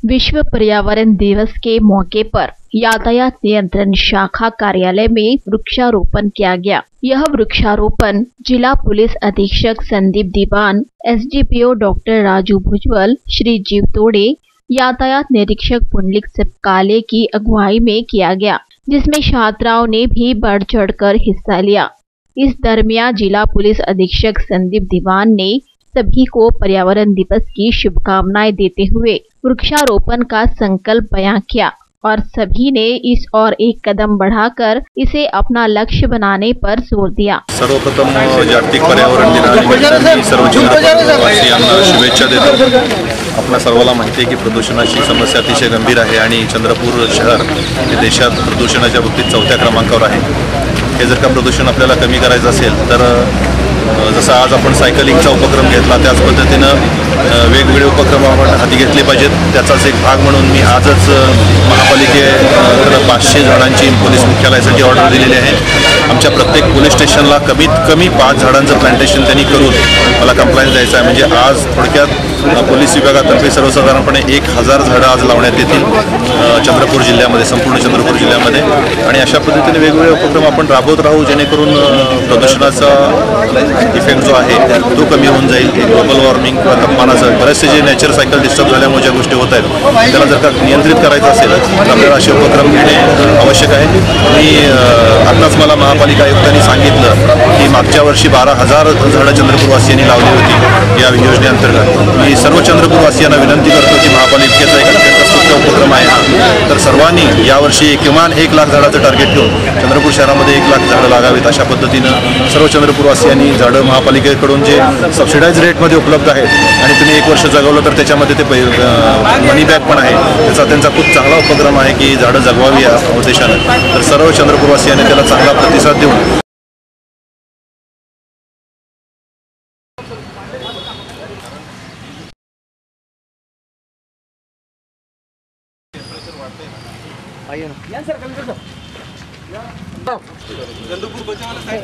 विश्व पर्यावरण दिवस के मौके पर यातायात नियंत्रण शाखा कार्यालय में वृक्षारोपण किया गया। यह वृक्षारोपण जिला पुलिस अधीक्षक संदीप दीवान, एसडीपीओ डॉक्टर राजू भुजबल, श्री जीव तोड़े, यातायात निरीक्षक पुंडलिक सिपकाले की अगुवाई में किया गया, जिसमें छात्राओं ने भी बढ़ चढ़कर हिस्सा लिया। इस दरमियान जिला पुलिस अधीक्षक संदीप दीवान ने सभी को पर्यावरण दिवस की शुभकामनाएं देते हुए वृक्षारोपण का संकल्प बयां किया और सभी ने इस और एक कदम बढ़ाकर इसे अपना लक्ष्य बनाने पर जोर दिया। सर्वप्रथम जागतिक पर्यावरण दिनानिमित्त सर्व चंद्रपूरवासियांना शुभेच्छा देतो। आपल्या सर्वांना माहिती आहे की प्रदूषणाची समस्या अतिशय गंभीर आहे आणि चंद्रपूर शहर हे देशात प्रदूषणाच्या बाबतीत 4थ्या क्रमांकावर आहे। हे जर का प्रदूषण आपल्याला कमी करायचं असेल तर जसं आज आपण सायकलिंगचा उपक्रम घेतला त्याच पद्धतीनं वेगवेगळे उपक्रम आपण हाती घेतले पाहिजेत। त्याचाच एक भाग म्हणून मी आजच महापालिकेकडे 500 झाडांची पोलीस मुख्यालयासाठी ऑर्डर दिलेली आहे। आमच्या प्रत्येक पोलीस स्टेशनला कमीत कमी 5 झाडांचं प्लांटेशन त्यांनी करून मला कंप्लायन्स द्यायचं आहे। म्हणजे आज थोडक्यात पोलीस विभागातर्फे सर्वसाधारणपणे 1000 झाडं आज लावण्यात येतील चंद्रपूर जिल्ह्यामध्ये, संपूर्ण चंद्रपूर जिल्ह्यामध्ये। आणि अशा पद्धतीने वेगवेगळे उपक्रम आपण राबवत राहू जेणेकरून प्रदूषणाचा इफेक्ट जो आहे तो कमी होऊन जाईल। ग्लोबल वॉर्मिंग किंवा तापमानाचं बरेचसे जे नेचर सायकल डिस्टर्ब झाल्यामुळे ज्या गोष्टी होत आहेत त्याला जर का नियंत्रित करायचं असेल तर आपल्याला असे उपक्रम घेणे आवश्यक आहे। मी आताच मला महापालिका आयुक्तांनी सांगितलं की मागच्या वर्षी 12,000 झाडं चंद्रपूरवासियांनी लावली होती या योजनेअंतर्गत। मी सर्व चंद्रपूरवासियांना विनंती करतो की महापालिकेचा एक अत्यंत स्तुत्य उपक्रम आहे तर सर्वांनी यावर्षी किमान 1 लाख झाडाचं टार्गेट ठेवून चंद्रपूर शहरामध्ये 1 लाख झाडं लागावीत। अशा पद्धतीनं सर्व चंद्रपूरवासियांनी झाडं महापालिकेकडून जे सबसिडाइज रेटमध्ये उपलब्ध आहेत आणि तुम्ही 1 वर्ष जगवलं तर त्याच्यामध्ये ते मनी बॅक पण आहे, त्याचा त्यांचा खूप चांगला उपक्रम आहे की झाडं जगवावी या उद्देशानं। तर सर्व चंद्रपूरवासियांनी त्याला चांगला प्रतिसाद देऊन चंद्रपूर बचावाला साइड